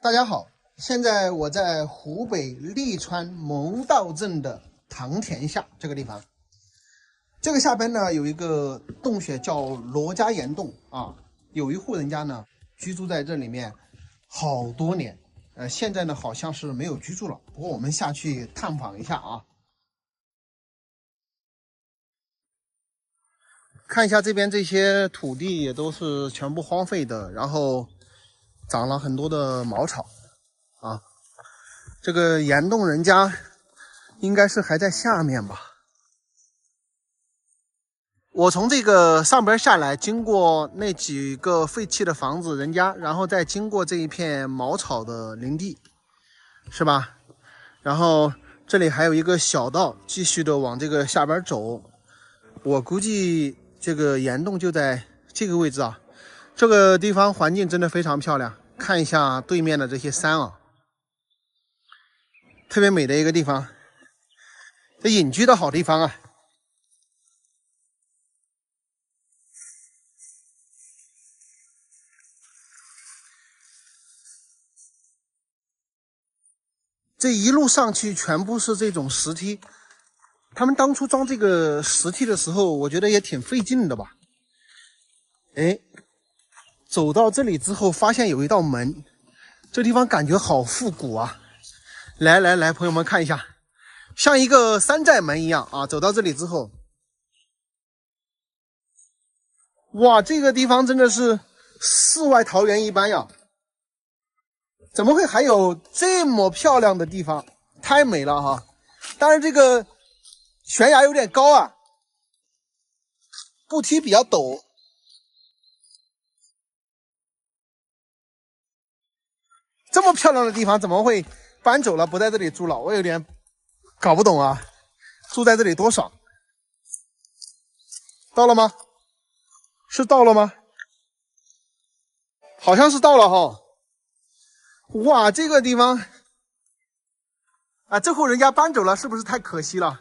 大家好，现在我在湖北利川蒙道镇的塘田下这个地方。这个下边呢有一个洞穴叫罗家岩洞啊，有一户人家呢居住在这里面好多年，现在呢好像是没有居住了。不过我们下去探访一下啊，看一下这边这些土地也都是全部荒废的，然后长了很多的茅草。这个岩洞人家应该是还在下面吧。我从这个上边下来，经过那几个废弃的房子人家，然后再经过这一片茅草的林地，是吧？然后这里还有一个小道，继续的往这个下边走。我估计这个岩洞就在这个位置啊。这个地方环境真的非常漂亮，看一下对面的这些山啊。特别美的一个地方，这隐居的好地方啊！这一路上去全部是这种石梯，他们当初装这个石梯的时候，我觉得也挺费劲的吧？哎，走到这里之后，发现有一道门，这地方感觉好复古啊！来，朋友们看一下，像一个山寨门一样啊！走到这里之后，哇，这个地方真的是世外桃源一般呀！怎么会还有这么漂亮的地方？太美了哈！但是这个悬崖有点高啊，步梯比较陡。这么漂亮的地方怎么会搬走了，不在这里住了？我有点搞不懂啊！住在这里多爽！到了吗？是到了吗？好像是到了哈。哇，这个地方啊，这户人家搬走了，是不是太可惜了？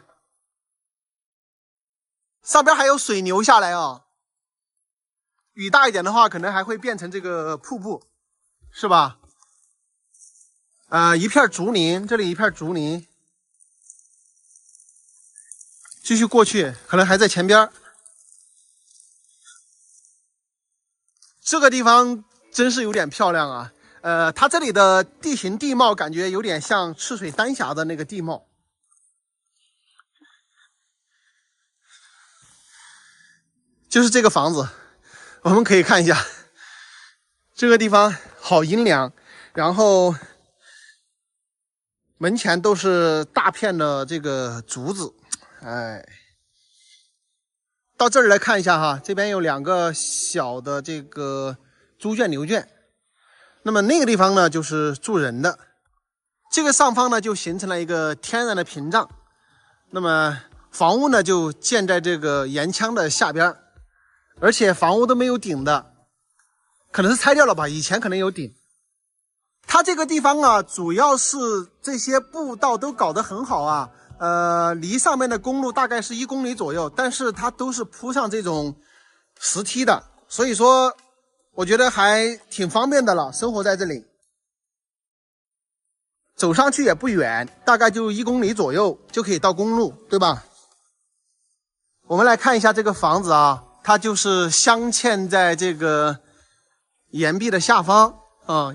上边还有水流下来啊，雨大一点的话，可能还会变成这个瀑布，是吧？一片竹林，这里一片竹林，继续过去，可能还在前边。这个地方真是有点漂亮啊。它这里的地形地貌感觉有点像赤水丹霞的那个地貌。就是这个房子，我们可以看一下，这个地方好阴凉，然后门前都是大片的这个竹子，哎，到这儿来看一下哈，这边有2个小的这个猪圈牛圈，那么那个地方呢就是住人的，这个上方呢就形成了一个天然的屏障，那么房屋呢就建在这个岩墙的下边，而且房屋都没有顶的，可能是拆掉了吧，以前可能有顶。它这个地方啊，主要是这些步道都搞得很好啊，离上面的公路大概是1公里左右，但是它都是铺上这种石梯的，所以说我觉得还挺方便的了，生活在这里。走上去也不远，大概就1公里左右就可以到公路，对吧？我们来看一下这个房子啊，它就是镶嵌在这个岩壁的下方。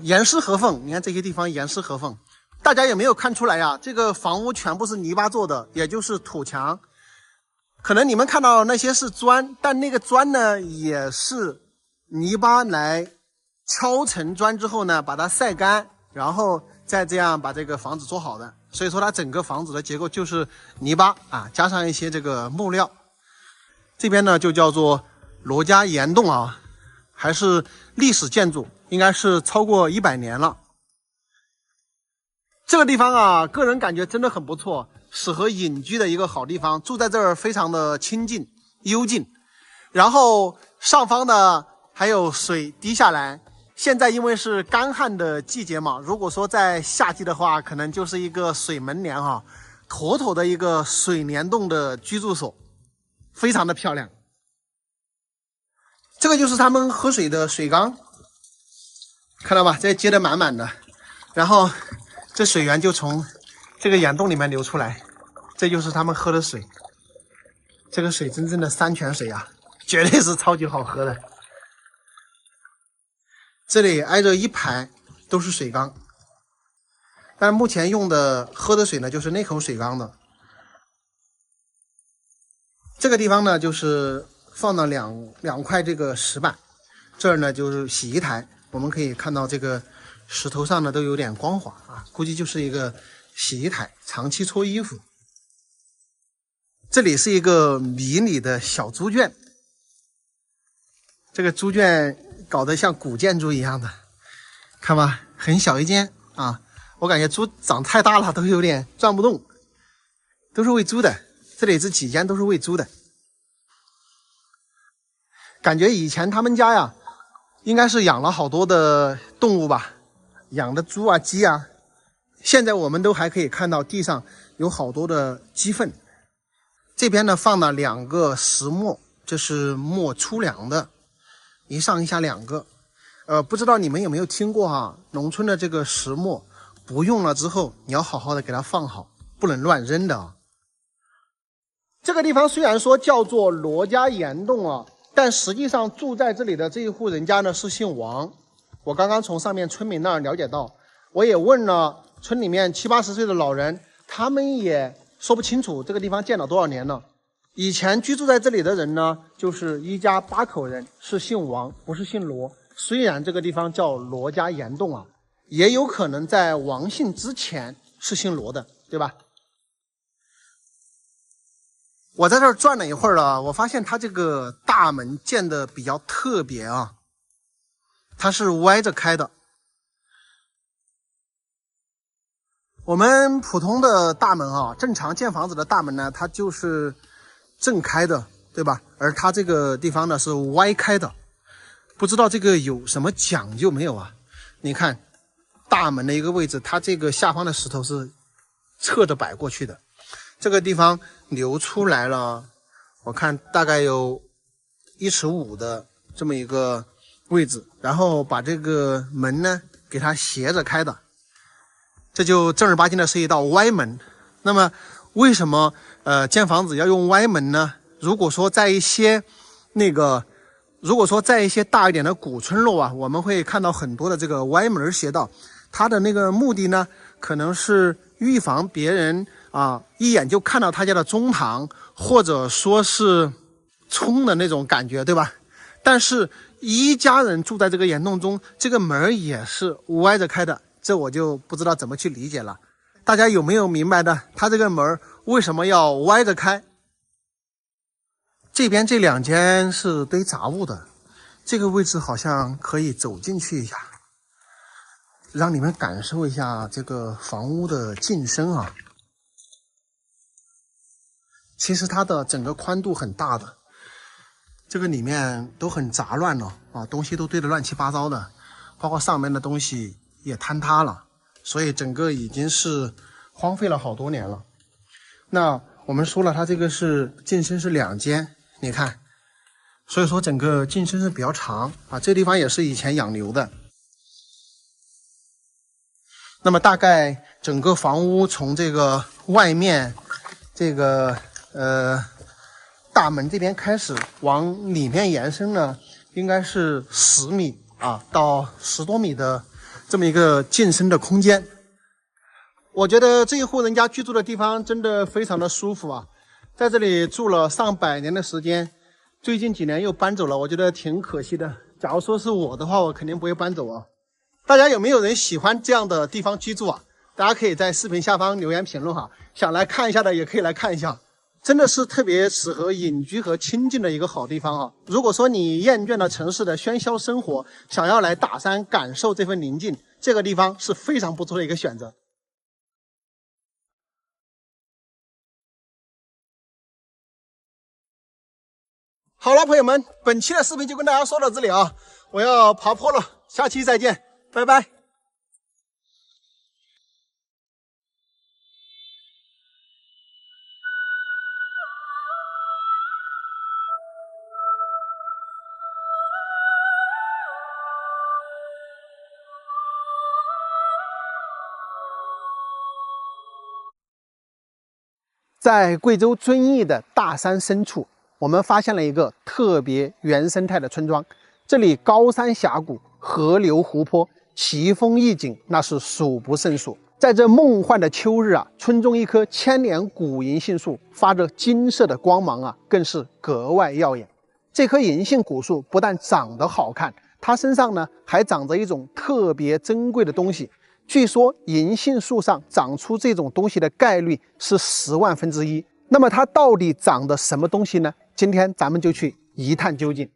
严丝合缝，你看这些地方严丝合缝，大家有没有看出来呀？这个房屋全部是泥巴做的，也就是土墙。可能你们看到那些是砖，但那个砖呢，也是泥巴来敲成砖之后呢，把它晒干，然后再这样把这个房子做好的。所以说它整个房子的结构就是泥巴啊，加上一些这个木料。这边呢就叫做罗家岩洞啊，还是历史建筑。应该是超过100年了。这个地方啊，个人感觉真的很不错，适合隐居的一个好地方。住在这儿非常的清静幽静，然后上方呢还有水滴下来。现在因为是干旱的季节嘛，如果说在夏季的话，可能就是一个水门帘哈，妥妥的一个水帘洞的居住所，非常的漂亮。这个就是他们喝水的水缸。看到吧，这接的满满的，然后这水源就从这个岩洞里面流出来，这就是他们喝的水。这个水真正的山泉水啊，绝对是超级好喝的。这里挨着一排都是水缸，但目前用的喝的水呢，就是那口水缸的。这个地方呢，就是放了两块这个石板，这儿呢就是洗衣台。我们可以看到这个石头上呢都有点光滑啊，估计就是一个洗衣台，长期搓衣服。这里是一个迷你的小猪圈，这个猪圈搞得像古建筑一样的，看吧，很小一间啊，我感觉猪长太大了，都有点转不动，都是喂猪的。这里这几间都是喂猪的，感觉以前他们家呀，应该是养了好多的动物吧，养的猪啊、鸡啊。现在我们都还可以看到地上有好多的鸡粪。这边呢放了2个石磨，这是磨粗粮的，一上一下2个。不知道你们有没有听过啊？农村的这个石磨不用了之后，你要好好的给它放好，不能乱扔的啊。这个地方虽然说叫做罗家岩洞啊，但实际上住在这里的这一户人家呢是姓王。我刚刚从上面村民那儿了解到，我也问了村里面70、80岁的老人，他们也说不清楚这个地方建了多少年了。以前居住在这里的人呢，就是一家8口人，是姓王，不是姓罗。虽然这个地方叫罗家岩洞啊，也有可能在王姓之前是姓罗的，对吧？我在这儿转了一会儿了，我发现它这个大门建的比较特别啊，它是歪着开的。我们普通的大门啊，正常建房子的大门呢，它就是正开的，对吧？而它这个地方呢是歪开的，不知道这个有什么讲究没有啊？你看大门的一个位置，它这个下方的石头是侧着摆过去的，这个地方留出来了，我看大概有1.5尺的这么一个位置，然后把这个门呢给它斜着开的。这就正儿八经的是一道歪门。那么为什么建房子要用歪门呢？如果说在一些大一点的古村落啊，我们会看到很多的这个歪门斜道，它的那个目的呢，可能是预防别人啊一眼就看到他家的中堂，或者说是冲的那种感觉，对吧？但是一家人住在这个岩洞中，这个门也是歪着开的。这我就不知道怎么去理解了，大家有没有明白的？它这个门为什么要歪着开？这边这2间是堆杂物的，这个位置好像可以走进去一下，让你们感受一下这个房屋的进深啊。其实它的整个宽度很大的，这个里面都很杂乱了啊，东西都堆得乱七八糟的，包括上面的东西也坍塌了，所以整个已经是荒废了好多年了。那我们说了，它这个是进深是2间，你看，所以说整个进深是比较长啊。这地方也是以前养牛的。那么大概整个房屋从这个外面这个大门这边开始往里面延伸呢，应该是10米啊到10多米的这么一个进深的空间。我觉得这一户人家居住的地方真的非常的舒服啊，在这里住了上百年的时间，最近几年又搬走了，我觉得挺可惜的。假如说是我的话，我肯定不会搬走啊。大家有没有人喜欢这样的地方居住啊？大家可以在视频下方留言评论哈，想来看一下的也可以来看一下。真的是特别适合隐居和清静的一个好地方啊！如果说你厌倦了城市的喧嚣生活，想要来大山感受这份宁静，这个地方是非常不错的一个选择。好了，朋友们，本期的视频就跟大家说到这里啊，我要爬坡了，下期再见，拜拜。在贵州遵义的大山深处，我们发现了一个特别原生态的村庄。这里高山峡谷、河流湖泊、奇峰异景，那是数不胜数。在这梦幻的秋日啊，村中一棵千年古银杏树发着金色的光芒啊，更是格外耀眼。这棵银杏古树不但长得好看，它身上呢还长着一种特别珍贵的东西。据说银杏树上长出这种东西的概率是10万分之一。那么它到底长的什么东西呢？今天咱们就去一探究竟。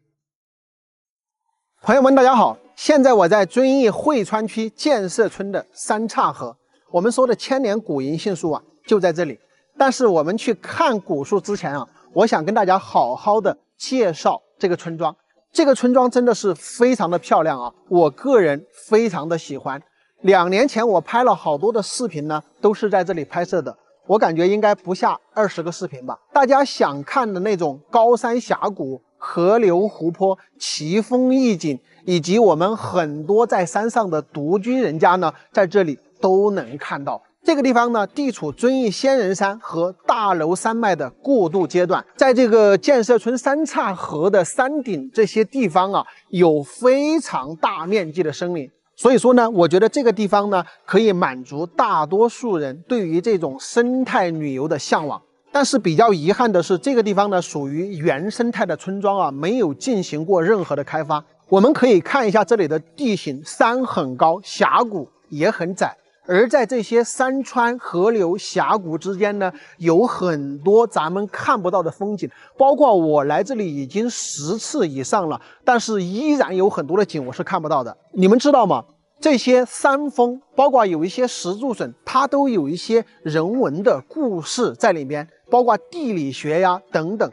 朋友们，大家好，现在我在遵义汇川区建设村的三岔河。我们说的千年古银杏树啊，就在这里。但是我们去看古树之前啊，我想跟大家好好的介绍这个村庄。这个村庄真的是非常的漂亮啊，我个人非常的喜欢。2年前我拍了好多的视频呢，都是在这里拍摄的。我感觉应该不下20个视频吧。大家想看的那种高山峡谷、河流湖泊、奇峰异景，以及我们很多在山上的独居人家呢，在这里都能看到。这个地方呢，地处遵义仙人山和大娄山脉的过渡阶段，在这个建设村三岔河的山顶这些地方啊，有非常大面积的森林。所以说呢，我觉得这个地方呢，可以满足大多数人对于这种生态旅游的向往。但是比较遗憾的是，这个地方呢，属于原生态的村庄啊，没有进行过任何的开发。我们可以看一下这里的地形，山很高，峡谷也很窄。而在这些山川、河流、峡谷之间呢，有很多咱们看不到的风景，包括我来这里已经10次以上了，但是依然有很多的景我是看不到的。你们知道吗？这些山峰，包括有一些石柱笋，它都有一些人文的故事在里面，包括地理学呀等等。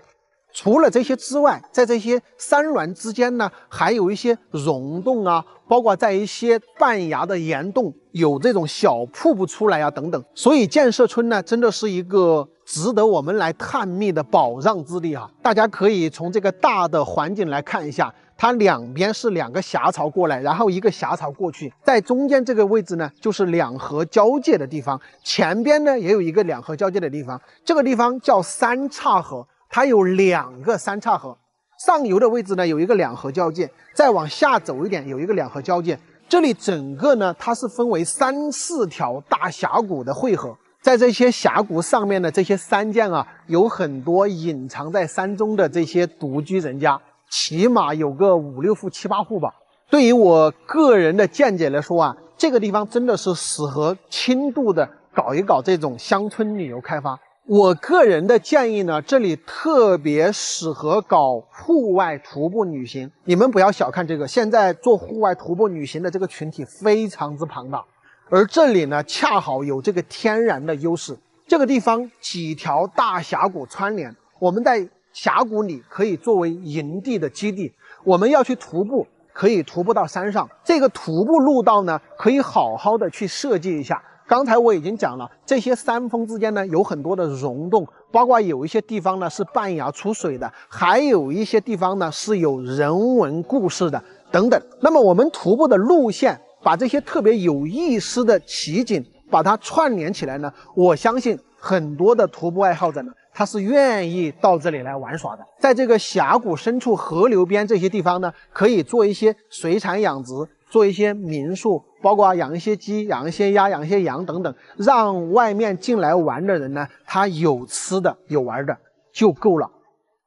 除了这些之外，在这些山峦之间呢，还有一些溶洞啊，包括在一些半崖的岩洞有这种小瀑布出来啊等等。所以建设村呢，真的是一个值得我们来探秘的宝藏之地啊！大家可以从这个大的环境来看一下，它两边是2个峡槽过来，然后一个峡槽过去，在中间这个位置呢，就是2河交界的地方，前边呢也有一个2河交界的地方，这个地方叫三岔河。它有2个三岔河，上游的位置呢有一个2河交界，再往下走一点有一个2河交界。这里整个呢它是分为3、4条大峡谷的汇合，在这些峡谷上面的这些山涧啊，有很多隐藏在山中的这些独居人家，起码有个5、6户、7、8户吧。对于我个人的见解来说啊，这个地方真的是适合轻度的搞一搞这种乡村旅游开发。我个人的建议呢，这里特别适合搞户外徒步旅行。你们不要小看这个，现在做户外徒步旅行的这个群体非常之庞大，而这里呢，恰好有这个天然的优势。这个地方几条大峡谷串联，我们在峡谷里可以作为营地的基地。我们要去徒步，可以徒步到山上。这个徒步路道呢，可以好好的去设计一下。刚才我已经讲了，这些山峰之间呢有很多的溶洞，包括有一些地方呢是半崖出水的，还有一些地方呢是有人文故事的等等。那么我们徒步的路线，把这些特别有意思的奇景把它串联起来呢，我相信很多的徒步爱好者呢，他是愿意到这里来玩耍的。在这个峡谷深处、河流边这些地方呢，可以做一些水产养殖，做一些民宿，包括养一些鸡、养一些鸭、养一些羊等等，让外面进来玩的人呢，他有吃的有玩的就够了。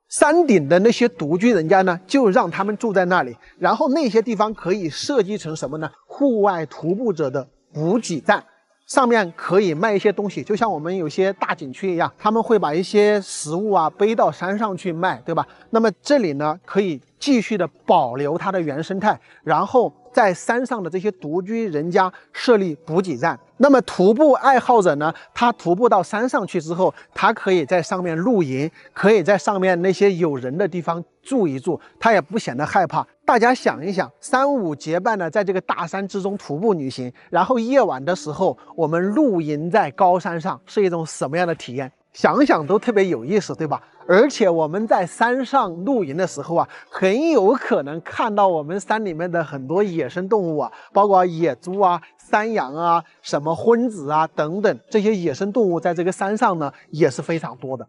山顶的那些独居人家呢，就让他们住在那里，然后那些地方可以设计成什么呢？户外徒步者的补给站，上面可以卖一些东西，就像我们有些大景区一样，他们会把一些食物啊背到山上去卖，对吧？那么这里呢，可以继续的保留它的原生态，然后在山上的这些独居人家设立补给站。那么徒步爱好者呢，他徒步到山上去之后，他可以在上面露营，可以在上面那些有人的地方住一住，他也不显得害怕。大家想一想，3、5结伴呢，在这个大山之中徒步旅行，然后夜晚的时候我们露营在高山上，是一种什么样的体验？想想都特别有意思，对吧？而且我们在山上露营的时候啊，很有可能看到我们山里面的很多野生动物啊，包括野猪啊、山羊啊、什么昏子啊等等，这些野生动物在这个山上呢也是非常多的。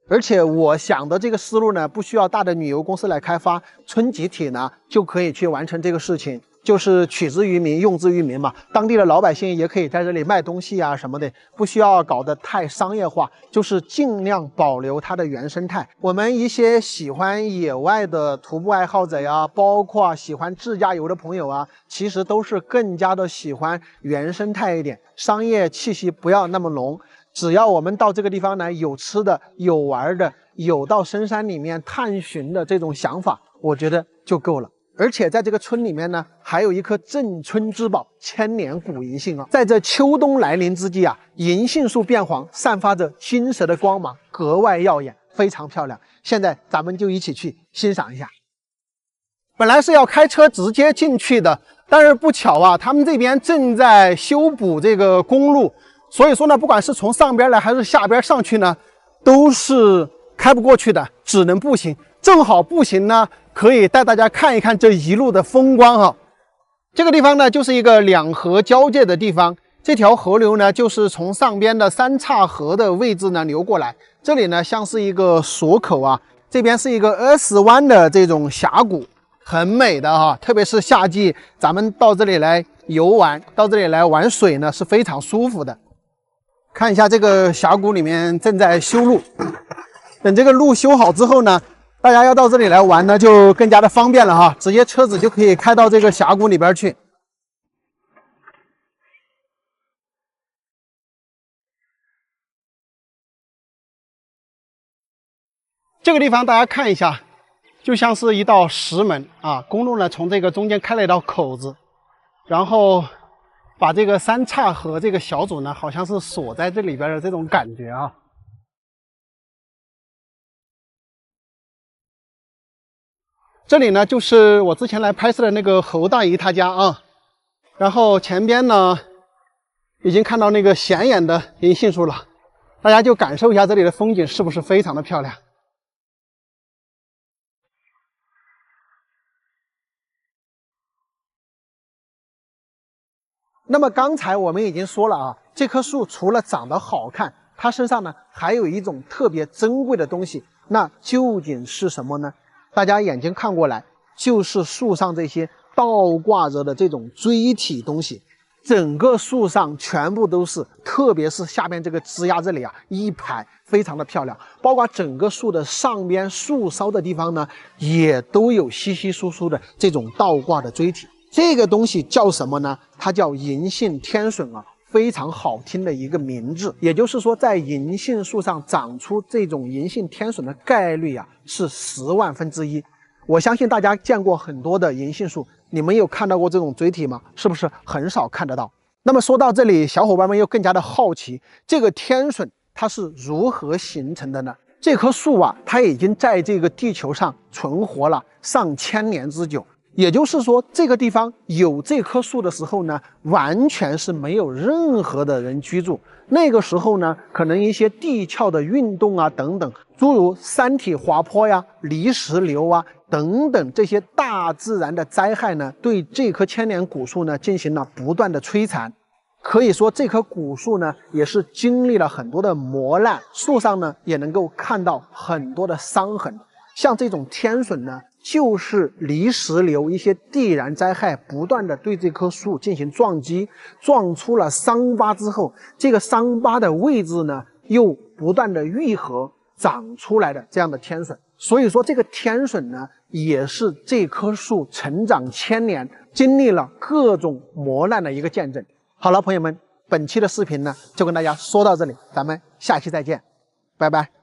而且我想的这个思路呢，不需要大的旅游公司来开发，村集体呢就可以去完成这个事情。就是取之于民，用之于民嘛。当地的老百姓也可以在这里卖东西啊什么的，不需要搞得太商业化，就是尽量保留它的原生态。我们一些喜欢野外的徒步爱好者呀，包括喜欢自驾游的朋友啊，其实都是更加的喜欢原生态一点，商业气息不要那么浓。只要我们到这个地方来，有吃的，有玩的，有到深山里面探寻的这种想法，我觉得就够了。而且在这个村里面呢，还有一棵镇村之宝——千年古银杏啊！在这秋冬来临之际啊，银杏树变黄，散发着金色的光芒，格外耀眼，非常漂亮。现在咱们就一起去欣赏一下。本来是要开车直接进去的，但是不巧啊，他们这边正在修补这个公路，所以说呢，不管是从上边来还是下边上去呢，都是开不过去的，只能步行。正好步行呢，可以带大家看一看这一路的风光哈。这个地方呢，就是一个两河交界的地方。这条河流呢，就是从上边的三岔河的位置呢流过来。这里呢，像是一个锁口啊，这边是一个20湾的这种峡谷，很美的哈。特别是夏季，咱们到这里来游玩，到这里来玩水呢，是非常舒服的。看一下这个峡谷里面正在修路，等这个路修好之后呢，大家要到这里来玩呢，就更加的方便了哈，直接车子就可以开到这个峡谷里边去。这个地方大家看一下，就像是一道石门啊，公路呢从这个中间开了一道口子，然后把这个三岔河这个小组呢，好像是锁在这里边的这种感觉啊。这里呢，就是我之前来拍摄的那个侯大姨她家啊。然后前边呢，已经看到那个显眼的银杏树了，大家就感受一下这里的风景是不是非常的漂亮。那么刚才我们已经说了啊，这棵树除了长得好看，它身上呢还有一种特别珍贵的东西，那究竟是什么呢？大家眼睛看过来，就是树上这些倒挂着的这种锥体东西，整个树上全部都是，特别是下边这个枝桠这里啊，一排非常的漂亮，包括整个树的上边树梢的地方呢，也都有稀稀疏疏的这种倒挂的锥体。这个东西叫什么呢？它叫银杏天笋啊，非常好听的一个名字。也就是说，在银杏树上长出这种银杏天笋的概率啊，是10万分之一。我相信大家见过很多的银杏树，你们有看到过这种锥体吗？是不是很少看得到？那么说到这里，小伙伴们又更加的好奇，这个天笋它是如何形成的呢？这棵树啊，它已经在这个地球上存活了上千年之久。也就是说，这个地方有这棵树的时候呢，完全是没有任何的人居住。那个时候呢，可能一些地壳的运动啊等等，诸如山体滑坡呀、泥石流啊等等这些大自然的灾害呢，对这棵千年古树呢进行了不断的摧残。可以说，这棵古树呢也是经历了很多的磨难，树上呢也能够看到很多的伤痕。像这种天笋呢，就是泥石流一些地燃灾害不断的对这棵树进行撞击，撞出了伤疤之后，这个伤疤的位置呢又不断的愈合长出来的这样的天笋。所以说这个天笋呢也是这棵树成长千年经历了各种磨难的一个见证。好了，朋友们，本期的视频呢就跟大家说到这里，咱们下期再见，拜拜。